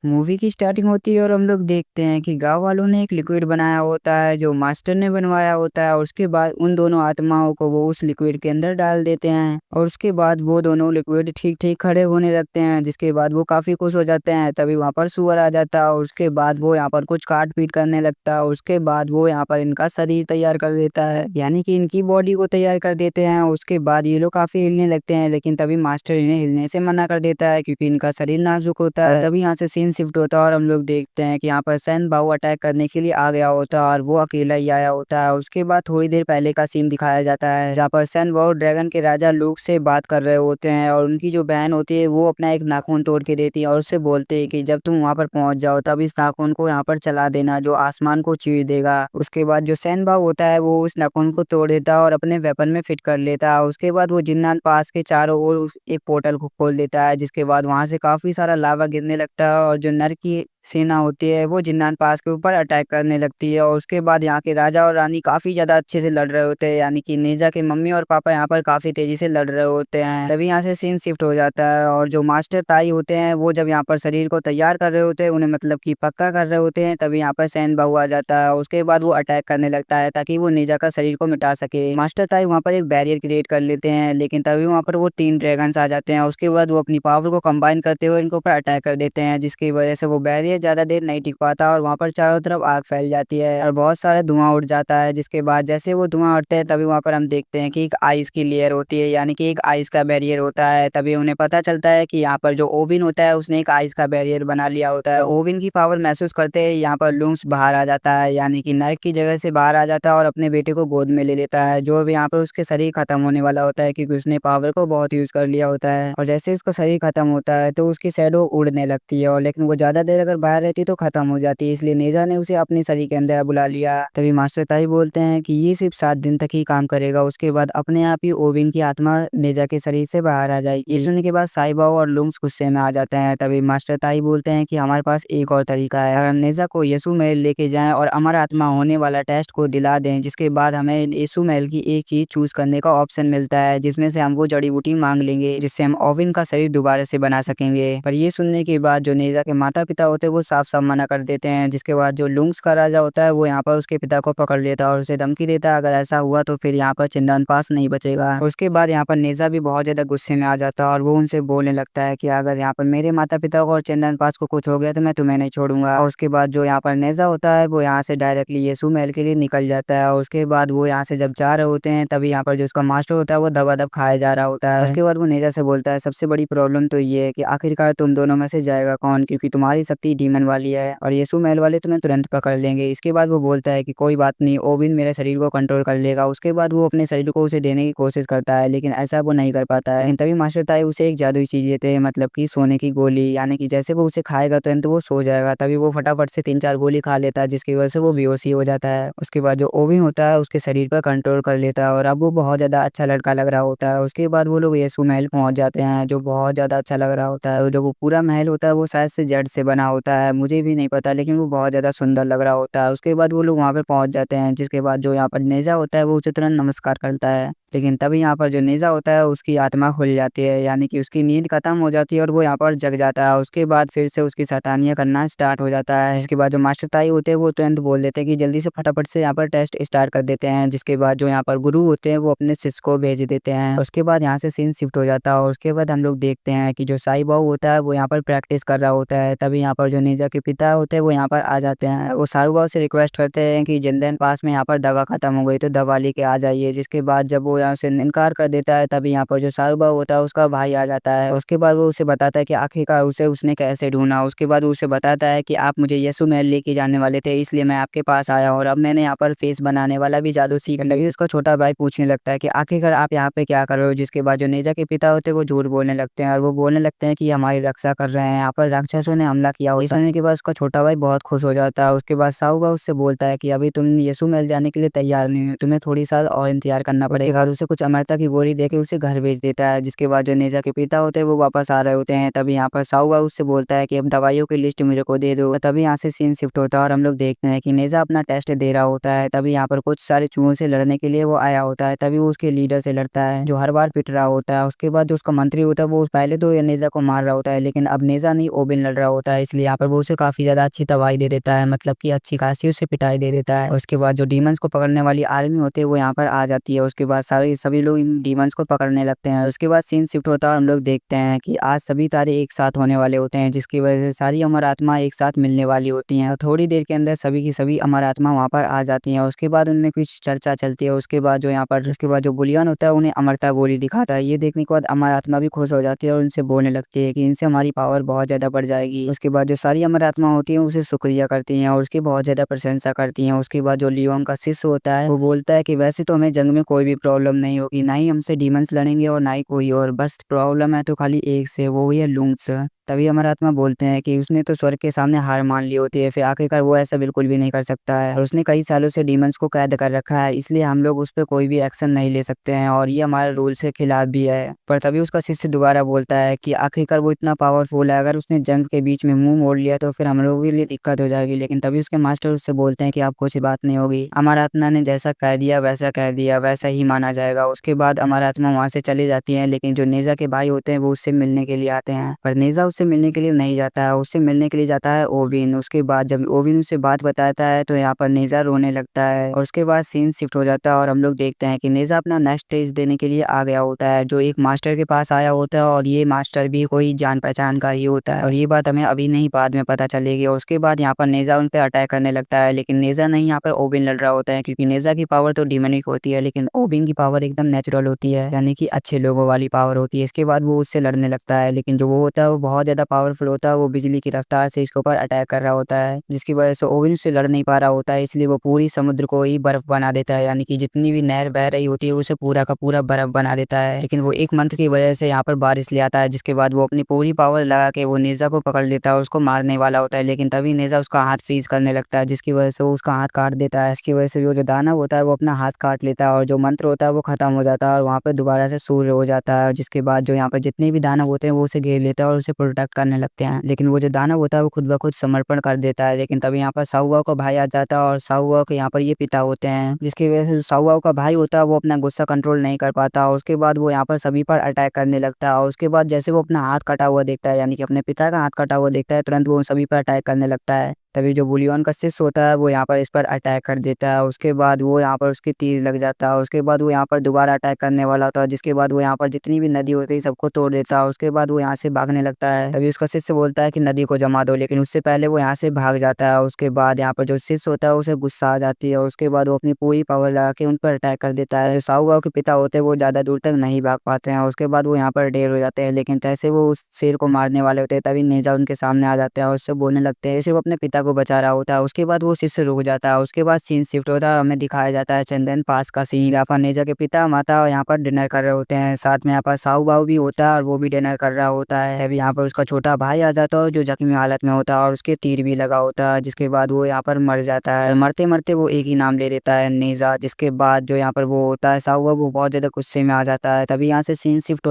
Movie की starting होती है और हम लोग देखते हैं कि गाँव वालों ने एक लिक्विड बनाया होता है जो मास्टर ने बनवाया होता है और उसके बाद उन दोनों आत्माओं को वो उस लिक्विड के अंदर डाल देते हैं और उसके बाद वो दोनों लिक्विड ठीक-ठीक खड़े होने लगते हैं जिसके बाद वो काफ़ी खुश हो जाते हैं। तभी वहाँ पर सूअर आ जाता है और उसके बाद वो यहाँ पर कुछ काट-पीट करने लगता है और उसके बाद वो यहाँ पर इनका शरीर तैयार कर देता है, यानी कि इनकी बॉडी को तैयार कर देते हैं। उसके बाद ये लोग काफ़ी हिलने लगते हैं लेकिन तभी मास्टर इन्हें हिलने से मना कर देता है क्योंकि इनका शरीर नाजुक होता है। तभी यहाँ से सीन शिफ्ट होता है और हम लोग देखते हैं कि यहाँ पर सैन बाऊ अटैक करने के लिए आ गया होता है और वो अकेला ही आया होता है। उसके बाद थोड़ी देर पहले का सीन दिखाया जाता है जहाँ पर सैन बाऊ ड्रैगन के राजा लूक से बात कर रहे होते हैं और उनकी जो बहन होती है वो अपना एक नाखून तोड़ के देती है और उससे बोलते हैं कि जब तुम वहाँ पर पहुंच जाओ तब इस नाखून को यहाँ पर चला देना जो आसमान को चीर देगा। उसके बाद जो सैन बाऊ होता है वो उस नाखून को तोड़ देता है और अपने वेपन में फिट कर लेता है। उसके बाद वो जिन्नान पास के चारों ओर एक पोर्टल को खोल देता है जिसके बाद वहां से काफी सारा लावा गिरने लगता है और जो नर की सेना होती है वो जिन्नान पास के ऊपर अटैक करने लगती है और उसके बाद यहाँ के राजा और रानी काफी ज्यादा अच्छे से लड़ रहे होते हैं, यानी कि नेजा के मम्मी और पापा यहाँ पर काफी तेजी से लड़ रहे होते हैं। तभी यहाँ से सीन शिफ्ट हो जाता है और जो मास्टर ताई होते हैं वो जब यहाँ पर शरीर को तैयार कर रहे होते हैं, उन्हें मतलब कि पक्का कर रहे होते हैं, तभी यहाँ पर सैन बाहू आ जाता है। उसके बाद वो अटैक करने लगता है ताकि वो नेजा का शरीर को मिटा सके। मास्टर ताई वहाँ पर एक बैरियर क्रिएट कर लेते हैं लेकिन तभी वहाँ पर वो 3 ड्रैगन्स आ जाते हैं। उसके बाद वो अपनी पावर को कंबाइन करते हुए इनके ऊपर अटैक कर देते हैं जिसकी वजह से वो बैरियर ज्यादा देर नहीं टिक पाता और वहाँ पर चारों तरफ आग फैल जाती है और बहुत सारा धुआं उड़ जाता है। जिसके बाद जैसे वो धुआं उड़ते हैं तभी वहाँ पर हम देखते हैं कि एक आइस की लेयर होती है, यानी कि एक आइस का बैरियर होता है। तभी उन्हें पता चलता है कि यहाँ पर जो ओबिन होता है उसने एक आइस का बैरियर बना लिया होता है। ओबिन की पावर महसूस करते ही यहाँ पर लूम्स बाहर आ जाता है, यानी कि नर्क की जगह से बाहर आ जाता है और अपने बेटे को गोद में ले लेता है। जो अब यहाँ पर उसके शरीर खत्म होने वाला होता है क्योंकि उसने पावर को बहुत यूज कर लिया होता है और जैसे उसका शरीर खत्म होता है तो उसकी शैडो उड़ने लगती है और लेकिन वो ज्यादा देर अगर बाहर रहती तो खत्म हो जाती है, इसलिए नेजा ने उसे अपने शरीर के अंदर बुला लिया। तभी मास्टर ताई बोलते हैं कि ये सिर्फ 7 दिन तक ही काम करेगा, उसके बाद अपने आप ही ओबिन की आत्मा नेजा के शरीर से बाहर आ जाएगी। ये सुनने के बाद साइबाओ और लुंग्स गुस्से में आ जाते हैं। तभी मास्टर ताई बोलते हैं कि हमारे पास एक और तरीका है, अगर नेजा को यीशु महल लेके जाएं और अमर आत्मा होने वाला टेस्ट को दिला दें जिसके बाद हमें यीशु महल की एक चीज चूज करने का ऑप्शन मिलता है जिसमें से हम वो जड़ी बूटी मांग लेंगे जिससे हम ओविन का शरीर दोबारा से बना सकेंगे। पर ये सुनने के बाद जो नेजा के माता पिता होते हैं वो साफ साफ मना कर देते हैं। जिसके बाद जो लुंग्स का राजा होता है वो यहाँ पर उसके पिता को पकड़ लेता है और उसे धमकी देता है अगर ऐसा हुआ तो फिर यहाँ पर चिंदन पास नहीं बचेगा। उसके बाद यहाँ पर नेजा भी बहुत ज्यादा गुस्से में आ जाता है और वो उनसे बोलने लगता है कि अगर यहाँ पर मेरे माता पिता को और चंदन पास को कुछ हो गया तो मैं तुम्हें नहीं छोड़ूंगा। और उसके बाद जो यहाँ पर नेजा होता है वो यहाँ से डायरेक्टली यीशु महल के लिए निकल जाता है और उसके बाद वो यहाँ से जब जा रहे होते हैं तभी यहाँ पर जो उसका मास्टर होता है वो दबादब खाया जा रहा होता है। उसके बाद वो नेजा से बोलता है सबसे बड़ी प्रॉब्लम तो ये है कि आखिरकार तुम दोनों में से जाएगा कौन, क्योंकि तुम्हारी शक्ति डीमन वाली है और यीशु महल वाले तुम्हें तुरंत पकड़ लेंगे। इसके बाद वो बोलता है कि कोई बात नहीं, ओबिन मेरे शरीर को कंट्रोल कर लेगा। उसके बाद वो अपने शरीर को उसे देने की कोशिश करता है लेकिन ऐसा वो नहीं कर पाता है। लेकिन तभी मास्टर ताई उसे एक जादुई चीज देते हैं, मतलब कि सोने की गोली, यानी कि जैसे वो उसे खाएगा तुरंत वो सो जाएगा। तभी वो फटाफट से 3-4 गोली खा लेता है जिसकी वजह से वो बेहोशी हो जाता है। उसके बाद जो ओबिन होता है उसके शरीर पर कंट्रोल कर लेता है और अब वो बहुत ज्यादा अच्छा लड़का लग रहा होता है। उसके बाद वो लोग यीशु महल पहुंच जाते हैं जो बहुत ज्यादा अच्छा लग रहा होता है और जो वो पूरा महल होता है वो शायद से जड़ से बना होता है, मुझे भी नहीं पता, लेकिन वो बहुत ज्यादा सुंदर लग रहा होता है। उसके बाद वो लोग वहां पर पहुंच जाते हैं जिसके बाद जो यहाँ पर नेजा होता है वो उसे तुरंत नमस्कार करता है। लेकिन तभी यहाँ पर जो नेजा होता है उसकी आत्मा खुल जाती है, यानी कि उसकी नींद खत्म हो जाती है और वो यहाँ पर जग जाता है। उसके बाद फिर से उसकी शैतानियाँ करना स्टार्ट हो जाता है। इसके बाद जो मास्टर ताई होते हैं वो तुरंत बोल देते हैं कि जल्दी से फटाफट से यहाँ पर टेस्ट स्टार्ट कर देते हैं। जिसके बाद जो यहाँ पर गुरु होते हैं वो अपने शिष्य को भेज देते हैं। उसके बाद यहाँ से सीन शिफ्ट हो जाता है और उसके बाद हम लोग देखते हैं कि जो साई बाबू होता है वो यहाँ पर प्रैक्टिस कर रहा होता है। तभी यहाँ पर जो नेजा के पिता होते हैं वो यहाँ पर आ जाते हैं। वो साई बाबू से रिक्वेस्ट करते हैं कि जिंदन पास में यहाँ पर दवा खत्म हो गई तो दवा लेके आ जाइए। जिसके बाद जब वो यहाँ से इनकार कर देता है तभी यहाँ पर जो साई बाबू होता है उसका भाई आ जाता है। उसके बाद वो उसे बताता है कि आखिरकार उसे उसने कैसे ढूंढा। उसके बाद वो उसे बताता है कि आप मुझे यीशु महल लेके जाने वाले थे इसलिए मैं आपके पास आया और अब मैंने यहाँ पर फेस बनाने वाला भी जादू सीख लिया। उसका छोटा भाई पूछने लगता है कि आखिरकार आप यहाँ पे क्या कर रहे हो। जिसके बाद जो नेजा के पिता होते हैं वो झूठ बोलने लगते हैं और वो बोलने लगते हैं कि हमारी रक्षा कर रहे हैं, यहाँ पर राक्षसों ने हमला किया हो। इस सुनने के बाद उसका छोटा भाई बहुत खुश हो जाता है। उसके बाद साहू बा उससे बोलता है कि अभी तुम यीशु महल जाने के लिए तैयार नहीं हो, तुम्हें थोड़ी साल और इंतजार करना पड़ेगा। उसे कुछ अमरता की गोली देके उसे घर भेज देता है। जिसके बाद जो नेजा के पिता होते हैं वो वापस आ रहे होते हैं। तभी यहाँ पर साहू बा उससे बोलता है कि अब दवाइयों की लिस्ट मुझे को दे दो। तभी यहाँ से सीन शिफ्ट होता है और हम लोग देखते हैं कि नेजा अपना टेस्ट दे रहा होता है। तभी यहाँ पर कुछ सारे चूहों से लड़ने के लिए वो आया होता है। तभी वो उसके लीडर से लड़ता है जो हर बार पिट रहा होता है। उसके बाद जो उसका मंत्री होता है वो पहले तो नेजा को मार रहा होता है लेकिन अब नेजा नहीं ओबिन लड़ रहा होता है, इसलिए यहाँ यहाँ पर वो उसे काफ़ी ज़्यादा अच्छी तबाही दे देता है, मतलब कि अच्छी खासी उसे पिटाई दे देता है। उसके बाद जो डीमंस को पकड़ने वाली आर्मी होती है वो यहाँ पर आ जाती है। उसके बाद सारे सभी लोग इन डीमंस को पकड़ने लगते हैं। उसके बाद सीन शिफ्ट होता है और हम लोग देखते हैं कि आज सभी तारे एक साथ होने वाले होते हैं, जिसकी वजह से सारी अमर आत्मा एक साथ मिलने वाली होती हैं और थोड़ी देर के अंदर सभी की सभी अमर आत्मा वहाँ पर आ जाती हैं। उसके बाद उनमें कुछ चर्चा चलती है। उसके बाद जो बुलियन होता है उन्हें अमरता गोली दिखाता है। ये देखने के बाद अमर आत्मा भी खुश हो जाती है और उनसे बोलने लगती है कि इनसे हमारी पावर बहुत ज़्यादा बढ़ जाएगी। उसके बाद जो सारी अमर आत्मा होती है उसे शुक्रिया करती हैं और उसकी बहुत ज़्यादा प्रशंसा करती हैं। उसके बाद जो लियोन का शिष्य होता है वो बोलता है कि वैसे तो हमें जंग में कोई भी प्रॉब्लम नहीं होगी, ना ही हमसे डीमंस लड़ेंगे और ना ही कोई और, बस प्रॉब्लम है तो खाली एक से, वो ही है लुंग्स। तभी अमर आत्मा बोलते हैं कि उसने तो स्वर्ग के सामने हार मान ली होती है, फिर आखिरकार वो ऐसा बिल्कुल भी नहीं कर सकता है और उसने कई सालों से डीमंस को कैद कर रखा है, इसलिए हम लोग उस पर कोई भी एक्शन नहीं ले सकते हैं और ये हमारे रूल्स के खिलाफ भी है। पर तभी उसका शिष्य दोबारा बोलता है कि आखिरकार वो इतना पावरफुल है, अगर उसने जंग के बीच में मुंह मोड़ लिया तो फिर हम लोगों के लिए दिक्कत हो जाएगी। लेकिन तभी उसके मास्टर उससे बोलते हैं कि आप कुछ बात नहीं होगी, अमर आत्मा ने जैसा कह दिया वैसा कह दिया, वैसा ही माना जाएगा। उसके बाद अमर आत्मा वहाँ से चली जाती है, लेकिन जो नेजा के भाई होते हैं वो उससे मिलने के लिए आते हैं, पर नेजा उससे मिलने के लिए नहीं जाता है, उससे मिलने के लिए जाता है ओविन। उसके बाद जब ओविन उसे बात बताता है तो यहाँ पर नेजा रोने लगता है और उसके बाद सीन शिफ्ट हो जाता है और हम लोग देखते हैं कि नेजा अपना नेक्स्ट स्टेज देने के लिए आ गया होता है, जो एक मास्टर के पास आया होता है और ये मास्टर भी कोई जान पहचान का ही होता है और ये बात हमें अभी नहीं बाद में पता चलेगी। और उसके बाद यहाँ पर नेजा उन पे अटैक करने लगता है, लेकिन नेजा नहीं, यहाँ पर ओबिन लड़ रहा होता है, क्योंकि नेजा की पावर तो डिमोनिक होती है लेकिन ओबिन की पावर एकदम नेचुरल होती है, यानी कि अच्छे लोगों वाली पावर होती है। इसके बाद वो उससे लड़ने लगता है, लेकिन जो वो होता है वो बहुत ज्यादा पावरफुल होता है, वो बिजली की रफ्तार से इसके ऊपर अटैक कर रहा होता है, जिसकी वजह से ओविन उससे लड़ नहीं पा रहा होता है, इसलिए वो पूरी समुद्र को ही बर्फ बना देता है, यानी कि जितनी भी नहर बह रही होती है उसे पूरा का पूरा बर्फ बना देता है। लेकिन वो एक मंत्र की वजह से यहाँ पर बारिश ले आता है, जिसके बाद वो अपनी पूरी पावर लगा के वो नेजा को पकड़ लेता है, उसको मारने वाला होता है, लेकिन तभी नेजा उसका हाथ फ्रीज करने लगता है, जिसकी वजह से वो उसका हाथ काट देता है। इसकी वजह से वो जो दानव होता है वो अपना हाथ काट लेता है और जो मंत्र होता है वो खत्म हो जाता है और वहाँ पर दोबारा से सूर्य हो जाता है, जिसके बाद जो यहाँ पर जितने भी दानव होते हैं वो उसे घेर लेता है और उसे प्रोटेक्ट करने लगते हैं। लेकिन वो जो दानव होता है वो खुद ब खुद समर्पण कर देता है। लेकिन तभी यहाँ पर साउवा का भाई आ जाता है और साउवा के यहाँ पर ये पिता होते हैं, जिसकी वजह से साउवा का भाई होता है वो अपना गुस्सा कंट्रोल नहीं कर पाता और उसके बाद वो यहाँ पर सभी पर अटैक करने लगता है और उसके बाद जैसे वो अपना हाथ कटा हुआ देखता है, यानी कि अपने पिता का हाथ कटा हुआ देखता है, तुरंत वो सभी पर अटैक करने लगता है। तभी जो बुलियन का शिष्य होता है वो यहाँ पर इस पर अटैक कर देता है, उसके बाद वो यहाँ पर उसकी तीर लग जाता है, उसके बाद वो यहाँ पर दोबारा अटैक करने वाला होता है, जिसके बाद वो यहाँ पर जितनी भी नदी होती है सबको तोड़ देता है। उसके बाद वो यहाँ से भागने लगता है, तभी उसका शिष्य बोलता है कि नदी को जमा दो, लेकिन उससे पहले वो यहाँ से भाग जाता है। उसके बाद यहाँ पर जो शिष्य होता है उसे गुस्सा आ जाती है और उसके बाद वो अपनी पूरी पावर लगा के उन पर अटैक कर देता है। साउवा के पिता होते हैं वो ज्यादा दूर तक नहीं भाग पाते हैं, उसके बाद वो यहाँ पर ढेर हो जाते हैं, लेकिन जैसे वो उस शेर को मारने वाले होते हैं तभी नेजा उनके सामने आ जाते हैं और उससे बोलने लगते हैं, जैसे वो अपने पिता को बचा रहा होता है। उसके बाद वो शिष्य रुक जाता है, उसके बाद सीन शिफ्ट होता है और हमें दिखाया जाता है चंदन पास का सीन, यहाँ पर नेजा के पिता माता और यहाँ पर डिनर कर रहे होते हैं, साथ में यहाँ पर साहू बाहू भी होता है और वो भी डिनर कर रहा होता है। अभी यहाँ पर उसका छोटा भाई आ जाता है जो जख्मी हालत में होता है और उसके तीर भी लगा होता है, जिसके बाद वो यहाँ पर मर जाता है। मरते मरते वो एक ही नाम ले लेता है, नेजा। जिसके बाद जो यहाँ पर वो होता है साहू वो बहुत ज्यादा गुस्से में आ जाता है, तभी यहाँ से सीन शिफ्ट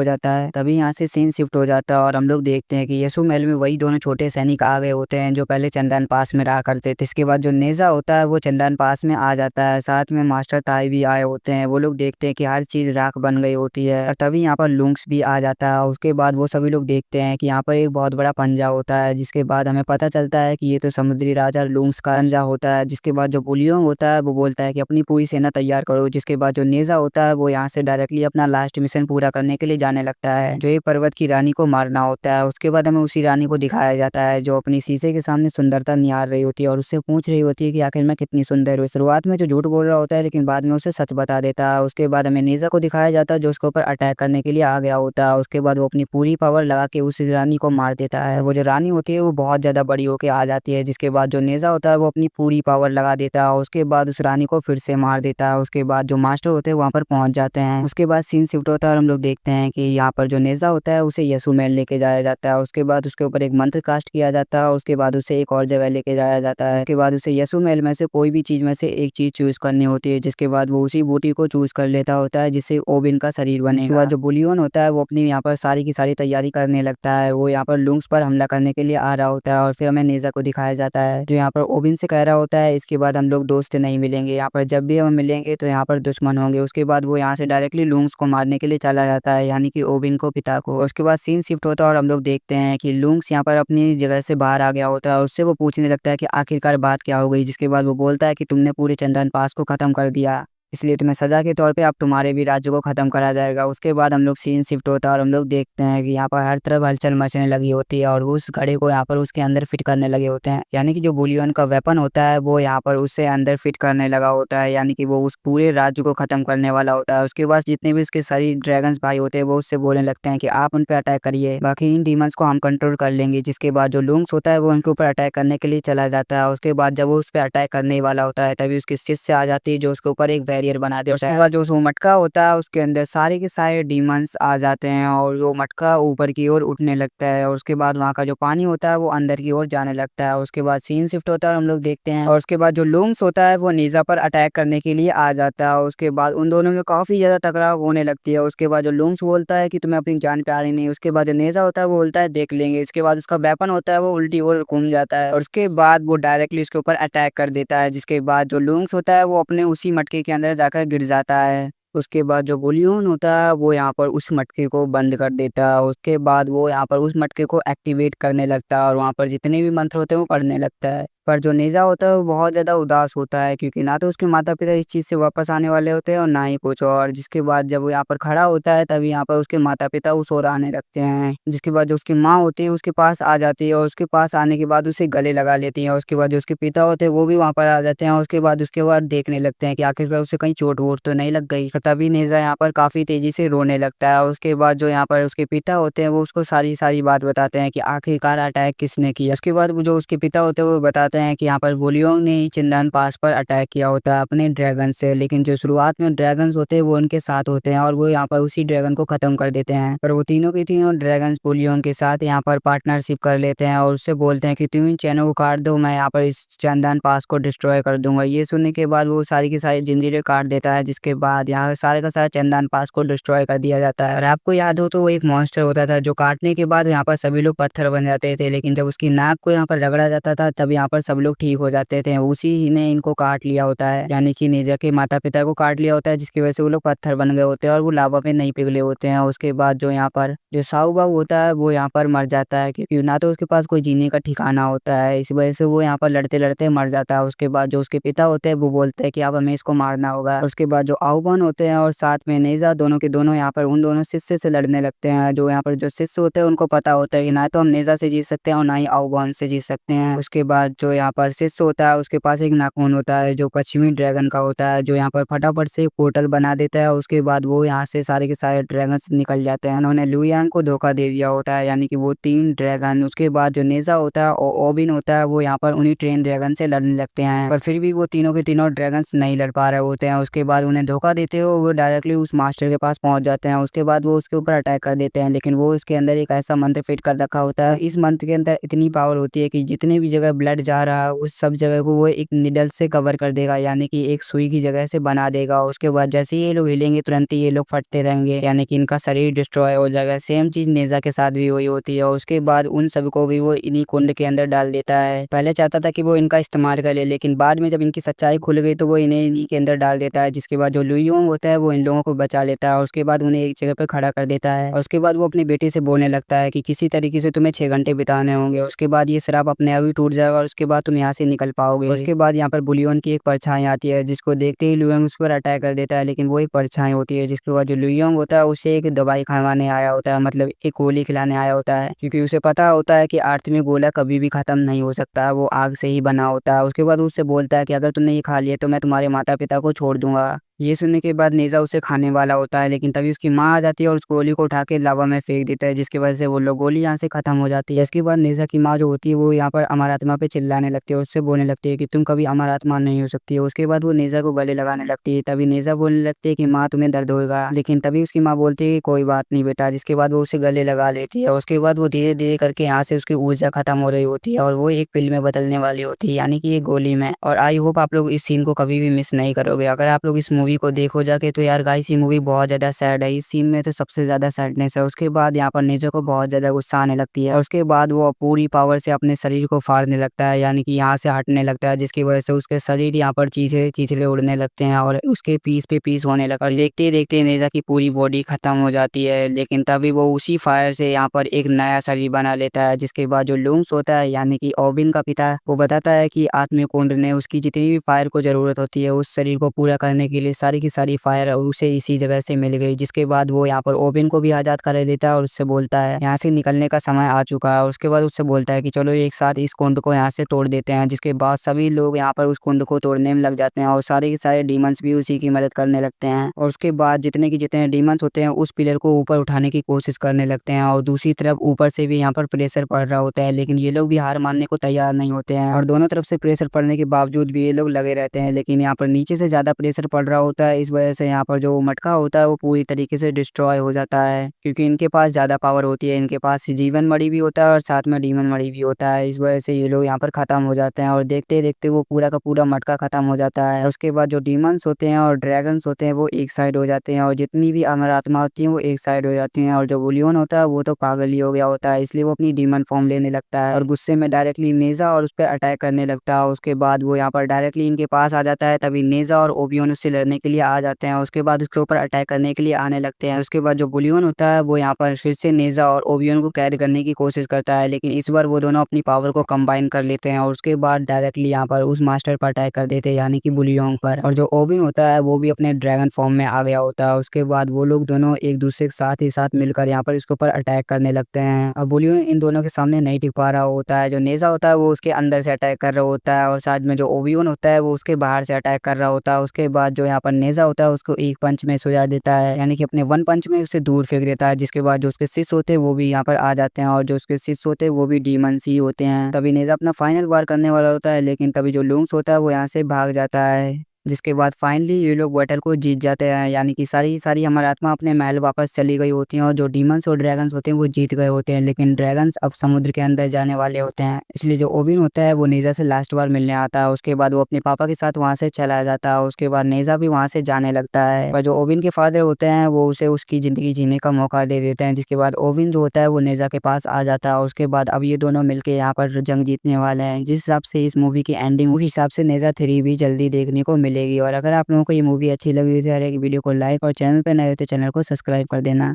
हो जाता है और हम लोग देखते हैं कि यसु महल में वही दोनों छोटे सैनिक आ गए होते हैं जो पहले चंदन पास में रहा करते थे। इसके बाद जो नेजा होता है वो चंदन पास में आ जाता है, साथ में मास्टर ताई भी आए होते हैं। वो लोग देखते हैं कि हर चीज राख बन गई होती है और तभी यहाँ पर लुंक्स भी आ जाता है। उसके बाद वो सभी लोग देखते हैं कि यहाँ पर एक बहुत बड़ा पंजा होता है, जिसके बाद हमें पता चलता है कि ये तो समुद्री राजा लुंक्स का पंजा होता है। जिसके बाद जो बुलियोंग होता है वो बोलता है कि अपनी पूरी सेना तैयार करो। जिसके बाद जो नेजा होता है वो यहाँ से डायरेक्टली अपना लास्ट मिशन पूरा करने के लिए जाने लगता है, जो एक पर्वत की रानी को मारना होता है। उसके बाद हमें उसी रानी को दिखाया जाता है जो अपनी शीशे के सामने सुंदरता निहार रही होती है और उससे पूछ रही होती है कि आखिर मैं कितनी सुंदर हूँ। शुरुआत में जो झूठ बोल रहा होता है लेकिन बाद में उसे सच बता देता है। उसके बाद हमें नेजा को दिखाया जाता है जो उसके ऊपर अटैक करने के लिए आ गया होता है। उसके बाद वो अपनी पूरी पावर लगा के उस रानी को मार देता है। वो जो रानी होती है वो बहुत ज्यादा बड़ी होके आ जाती है, जिसके बाद जो नेजा होता है वो अपनी पूरी पावर लगा देता है। उसके बाद उस रानी को फिर से मार देता है। उसके बाद जो मास्टर होते हैं वहाँ पर पहुंच जाते हैं। उसके बाद सीन शिफ्ट होता है और हम लोग देखते हैं कि यहाँ पर जो नेजा होता है उसे यसु महल लेके जाया जाता है। उसके बाद उसके ऊपर एक मंत्र कास्ट किया जाता है और उसके बाद उसे एक और जगह लेके जाया जाता है। उसके बाद उसे यसु महल में से कोई भी चीज में से एक चीज चूज करनी होती है, जिसके बाद वो उसी बूटी को चूज कर लेता होता है जिससे ओबिन का शरीर बनेगा। उसके बाद जो बुलियन होता है वो अपनी यहाँ पर सारी की सारी तैयारी करने लगता है। वो यहाँ पर लुंग्स पर हमला करने के लिए आ रहा होता है और फिर हमें नेजा को दिखाया जाता है जो यहाँ पर ओबिन से कह रहा होता है इसके बाद हम लोग दोस्त नहीं मिलेंगे, यहाँ पर जब भी हम मिलेंगे तो यहाँ पर दुश्मन होंगे। उसके बाद वो यहाँ से डायरेक्टली लुंग्स को मारने के लिए चला जाता है, यानी कि ओबिन को, पिता को। उसके बाद सीन शिफ्ट होता है और हम लोग देखते हैं कि लुंग्स यहाँ पर अपनी जगह से बाहर आ गया होता है और उससे वो पूछने लगता है कि आखिरकार बात क्या हो गई। जिसके बाद वो बोलता है कि तुमने पूरे चंदन पास को खत्म कर दिया, इसलिए तुम्हें सजा के तौर पे अब तुम्हारे भी राज्य को खत्म करा जाएगा। उसके बाद हम लोग सीन शिफ्ट होता है और हम लोग देखते हैं कि यहाँ पर हर तरफ हलचल मचने लगी होती है और उस घड़े को यहाँ पर उसके अंदर फिट करने लगे होते हैं, यानी कि जो बुलियन का वेपन होता है वो यहाँ पर उससे अंदर फिट करने लगा होता है, यानी कि वो उस पूरे राज्य को खत्म करने वाला होता है। उसके बाद जितने भी उसके सारी ड्रैगन्स भाई होते हैं वो उससे बोलने लगते हैं कि आप उन पे अटैक करिए, बाकी इन डीमंस को हम कंट्रोल कर लेंगे। जिसके बाद जो लुंग्स होता है वो उनके ऊपर अटैक करने के लिए चला जाता है। उसके बाद जब वो उस पर अटैक करने वाला होता है तभी उसकी शिष्य आ जाती है जो उसके ऊपर एक बैरियर बना देता है। जो वो मटका होता है उसके अंदर सारे के सारे डीमंस आ जाते हैं और वो मटका ऊपर की ओर उठने लगता है और उसके बाद वहाँ का जो पानी होता है वो अंदर की ओर जाने लगता है। उसके बाद सीन शिफ्ट होता है और हम लोग देखते हैं और उसके बाद जो लुंग्स होता है वो नेजा पर अटैक करने के लिए आ जाता है। उसके बाद उन दोनों में काफी ज्यादा टकराव होने लगती है। उसके बाद जो लुंग्स बोलता है कि तुम्हें अपनी जान प्यारी नहीं, उसके बाद जो नेजा होता है वो बोलता है देख लेंगे। इसके बाद उसका वेपन होता है वो उल्टी ओर घूम जाता है और उसके बाद वो डायरेक्टली उसके ऊपर अटैक कर देता है। जिसके बाद जो लुंग्स होता है वो अपने उसी मटके के अंदर जाकर गिर जाता है। उसके बाद जो बुलियन होता है वो यहाँ पर उस मटके को बंद कर देता है। उसके बाद वो यहाँ पर उस मटके को एक्टिवेट करने लगता है और वहाँ पर जितने भी मंत्र होते हैं वो पढ़ने लगता है। पर जो नेजा होता है वो बहुत ज़्यादा उदास होता है क्योंकि ना तो उसके माता पिता इस चीज़ से वापस आने वाले होते हैं और ना ही कुछ और। जिसके बाद जब वो यहाँ पर खड़ा होता है तभी यहाँ पर उसके माता पिता उस ओर आने लगते हैं। जिसके बाद जो उसकी माँ होती है उसके पास आ जाती है और उसके पास आने के बाद उसे गले लगा लेती है। उसके बाद जो उसके पिता होते हैं वो भी वहाँ पर आ जाते हैं। उसके बाद देखने लगते हैं कि आखिरकार उसे कहीं चोट वोट तो नहीं लग गई। तभी नेजा यहाँ पर काफी तेजी से रोने लगता है। उसके बाद जो यहाँ पर उसके पिता होते हैं वो उसको सारी सारी बात बताते हैं कि आखिरकार अटैक किसने किया। उसके बाद जो उसके पिता होते हैं वो बताते हैं कि यहाँ पर बुलियोंग ने ही चंदन पास पर अटैक किया होता है अपने ड्रैगन से, लेकिन जो शुरुआत में ड्रैगन होते हैं वो उनके साथ होते हैं और वो यहाँ पर उसी ड्रैगन को खत्म कर देते हैं। पर वो तीनों के तीनों ड्रैगन बुलियोंग के साथ यहाँ पर पार्टनरशिप कर लेते हैं और उससे बोलते हैं कि तुम इन चैनों को काट दो, मैं यहाँ पर इस चंदन पास को डिस्ट्रॉय कर दूंगा। ये सुनने के बाद वो सारी की सारी जंजीरें काट देता है। जिसके बाद यहाँ सारे का सारा चंदन पास को डिस्ट्रॉय कर दिया जाता है। और आपको याद हो तो वो एक मॉन्स्टर होता था जो काटने के बाद यहाँ पर सभी लोग पत्थर बन जाते थे, लेकिन जब उसकी नाक को यहाँ पर रगड़ा जाता था तब यहाँ पर सब लोग ठीक हो जाते थे। उसी ने इनको काट लिया होता है, यानी कि नेजा के माता पिता को काट लिया होता है, जिसकी वजह से वो लोग पत्थर बन गए होते हैं और वो लावा में नहीं पिघले होते हैं। उसके बाद जो यहाँ पर जो साहू बाबू होता है वो यहाँ पर मर जाता है क्योंकि ना तो उसके पास कोई जीने का ठिकाना होता है, इस वजह से वो यहाँ पर लड़ते लड़ते मर जाता है। उसके बाद जो उसके पिता होते हैं वो बोलते हैं कि अब हमें इसको मारना होगा। उसके बाद जो आहुबन होते हैं और साथ में नेजा दोनों के दोनों यहाँ पर उन दोनों शिष्य से लड़ने लगते हैं। जो यहाँ पर जो शिष्य होते हैं उनको पता होता है कि ना तो हम नेजा से जीत सकते हैं और ना ही आहुबन से जीत सकते हैं। उसके बाद जो यहाँ पर शिष्य होता है उसके पास एक नाखून होता है जो पश्चिमी ड्रैगन का होता है, जो यहाँ पर फटाफट से एक पोर्टल बना देता है। उसके बाद वो यहाँ से सारे के सारे ड्रैगन निकल जाते हैं। उन्होंने लुयांग को धोखा दे दिया होता है, यानी कि वो 3 ड्रैगन। उसके बाद जो नेजा होता है और ओबिन होता है वो यहाँ पर उन्हीं ट्रेन ड्रैगन से लड़ने लगते हैं, पर फिर भी वो तीनों के तीनों ड्रैगन नहीं लड़ पा रहे होते हैं। उसके बाद उन्हें धोखा देते हो वो डायरेक्टली उस मास्टर के पास पहुंच जाते हैं। उसके बाद वो उसके ऊपर अटैक कर देते हैं, लेकिन वो उसके अंदर एक ऐसा मंत्र फिट कर रखा होता है। इस मंत्र के अंदर इतनी पावर होती है कि जितने भी जगह ब्लड जा रहा है उस सब जगह को वो एक निडल से कवर कर देगा, यानी कि एक सुई की जगह से बना देगा। उसके बाद जैसे ये लोग हिलेंगे तुरंत ही ये लोग फटते रहेंगे, यानी कि इनका शरीर डिस्ट्रॉय हो जाएगा। सेम चीज नेजा के साथ भी वही होती है। उसके बाद उन सबको भी वो इन्हीं कुंड के अंदर डाल देता है। पहले चाहता था कि वो इनका इस्तेमाल कर ले, लेकिन बाद में जब इनकी सच्चाई खुल गई तो वो इन्हें इन्हीं के अंदर डाल देता है। जिसके बाद जो लुयोंग होता है वो इन लोगों को बचा लेता है और उसके बाद उन्हें एक जगह पर खड़ा कर देता है। और उसके बाद वो अपनी बेटी से बोलने लगता है कि किसी तरीके से तुम्हें 6 घंटे बिताने होंगे, उसके बाद ये श्राप अपने आप ही टूट जाएगा और उसके बाद तुम यहाँ से निकल पाओगे। उसके बाद यहाँ पर बुलियन की एक परछाई आती है जिसको देखते ही लुयोंग उस पर अटैक कर देता है, लेकिन वो एक परछाई होती है। जिसके बाद जो लुयोंग होता है उसे एक दवाई खवाने आया होता है, मतलब एक गोली खिलाने आया होता है, क्योंकि उसे पता होता है कि आर्थ में गोला कभी भी खत्म नहीं हो सकता, वो आग से ही बना होता है। उसके बाद उससे बोलता है कि अगर तुमने ये खा लिया तो मैं तुम्हारे माता पिता को छोड़ दूंगा। ये सुनने के बाद नेज़ा उसे खाने वाला होता है, लेकिन तभी उसकी माँ आ जाती है और उस गोली को उठा के लावा में फेंक देता है, जिसकी वजह से वो लोग गोली यहाँ से खत्म हो जाती है। इसके बाद नेज़ा की माँ जो होती है वो यहाँ पर अमर आत्मा पे चिल्लाने लगती है और उससे बोलने लगती है कि तुम कभी अमर आत्मा नहीं हो सकती है। उसके बाद वो नेज़ा को गले लगाने लगती है, तभी नेज़ा बोलने लगती है कि माँ तुम्हें दर्द होगा, लेकिन तभी उसकी माँ बोलती है कि कोई बात नहीं बेटा, जिसके बाद वो उसे गले लगा लेती है। उसके बाद वो धीरे धीरे करके यहाँ से उसकी ऊर्जा खत्म हो रही होती है और वो एक पिल में बदलने वाली होती है, यानी कि एक गोली में। और आई होप आप लोग इस सीन को कभी भी मिस नहीं करोगे। अगर आप लोग इस मूवी को देखो जाके तो यार गाइस ये मूवी बहुत ज़्यादा सैड है, इस सीन में तो सबसे ज़्यादा सैडनेस है। उसके बाद यहाँ पर नेज़ा को बहुत ज़्यादा गुस्सा आने लगती है और उसके बाद वो पूरी पावर से अपने शरीर को फाड़ने लगता है, यानी कि यहाँ से हटने लगता है, जिसकी वजह से उसके शरीर यहाँ पर चीथड़े उड़ने लगते हैं और उसके पीस पे पीस होने लगता है। और देखते देखते नेज़ा की पूरी बॉडी खत्म हो जाती है, लेकिन तभी वो उसी फायर से यहाँ पर एक नया शरीर बना लेता है। जिसके बाद जो लूम्स होता है यानी कि ओबिन का पिता, वो बताता है कि आत्मिक कुंड ने उसकी जितनी भी फायर को जरूरत होती है उस शरीर को पूरा करने के लिए सारी की सारी फायर उसे इसी जगह से मिल गई। जिसके बाद वो यहाँ पर ओबिन को भी आजाद कर देता है और उससे बोलता है यहाँ से निकलने का समय आ चुका है। और उसके बाद उससे बोलता है कि चलो एक साथ इस कुंड को यहाँ से तोड़ देते हैं। जिसके बाद सभी लोग यहाँ पर उस कुंड को तोड़ने में लग जाते हैं और सारे के सारे डीमंस भी उसी की मदद करने लगते हैं। और उसके बाद जितने की जितने डीमंस होते हैं उस पिलर को ऊपर उठाने की कोशिश करने लगते हैं और दूसरी तरफ ऊपर से भी यहाँ पर प्रेशर पड़ रहा होता है, लेकिन ये लोग भी हार मानने को तैयार नहीं होते हैं और दोनों तरफ से प्रेशर पड़ने के बावजूद भी ये लोग लगे रहते हैं। लेकिन यहाँ पर नीचे से ज्यादा प्रेशर पड़ रहा होता है, इस वजह से यहाँ पर जो मटका होता है वो पूरी तरीके से डिस्ट्रॉय हो जाता है, क्योंकि इनके पास ज्यादा पावर होती है। इनके पास जीवन मणि भी होता है और साथ में डीमन मणि भी होता है, इस वजह से ये लोग यहाँ पर खत्म हो जाते हैं और देखते देखते वो पूरा का पूरा मटका खत्म हो जाता है। और उसके बाद जो डीमंस होते हैं और ड्रैगन्स होते हैं वो एक साइड हो जाते हैं और जितनी भी अमर आत्मा होती है वो एक साइड हो जाती हैं। और जो बुलियन होता है वो तो पागल ही हो गया होता है, इसलिए वो अपनी डीमन फॉर्म लेने लगता है और गुस्से में डायरेक्टली नेज़ा और उस पर अटैक करने लगता है। उसके बाद वो यहाँ पर डायरेक्टली इनके पास आ जाता है, तभी नेज़ा और ओबियन उससे लड़ने के लिए आ जाते हैं। उसके बाद उसके ऊपर अटैक करने के लिए आने लगते हैं। उसके बाद जो बुलियन होता है वो यहाँ पर फिर से नेज़ा और ओबियन को कैद करने की कोशिश करता है, लेकिन इस बार वो दोनों अपनी पावर को कंबाइन कर लेते हैं और उसके बाद डायरेक्टली यहाँ पर उस मास्टर पर अटैक कर देते हैं, यानी कि बुलियन पर। और जो ओबिन होता है वो भी अपने ड्रैगन फॉर्म में आ गया होता है। उसके बाद वो लोग दोनों एक दूसरे के साथ ही साथ मिलकर यहाँ पर इसके ऊपर अटैक करने लगते हैं और बुलियन इन दोनों के सामने नहीं टिक पा रहा होता है। जो नेज़ा होता है वो उसके अंदर से अटैक कर रहा होता है और साथ में जो ओबियन होता है वो उसके बाहर से अटैक कर रहा होता है। उसके बाद जो यहाँ पर नेज़ा होता है उसको एक पंच में सुझा देता है, यानी कि अपने वन पंच में उसे दूर फेंक देता है। जिसके बाद जो उसके शिष्य होते हैं वो भी यहाँ पर आ जाते हैं और जो उसके शिष्य होते हैं वो भी डीमंस ही होते हैं। तभी नेज़ा अपना फाइनल वार करने वाला होता है, लेकिन तभी जो लूम्स होता है वो यहाँ से भाग जाता है। जिसके बाद फाइनली ये लोग बैटल को जीत जाते हैं, यानी कि सारी हमारी आत्मा अपने महल वापस चली गई होती है और जो डीमंस और ड्रैगन्स होते हैं वो जीत गए होते हैं। लेकिन ड्रैगन्स अब समुद्र के अंदर जाने वाले होते हैं, इसलिए जो ओबिन होता है वो नेज़ा से लास्ट बार मिलने आता है। उसके बाद वो अपने पापा के साथ वहाँ से चला जाता है। उसके बाद नेज़ा भी वहाँ से जाने लगता है, पर जो ओबिन के फादर होते हैं वो उसे उसकी जिंदगी जीने का मौका दे देते हैं। जिसके बाद ओबिन जो होता है वो नेज़ा के पास आ जाता है और उसके बाद अब ये दोनों मिलकर यहाँ पर जंग जीतने वाले हैं। जिस हिसाब से इस मूवी की एंडिंग उस हिसाब से नेज़ा 3 भी जल्दी देखने को मिलेगी। और अगर आप लोगों को ये मूवी अच्छी लगी तो यार एक वीडियो को लाइक और चैनल पे नए हो तो चैनल को सब्सक्राइब कर देना।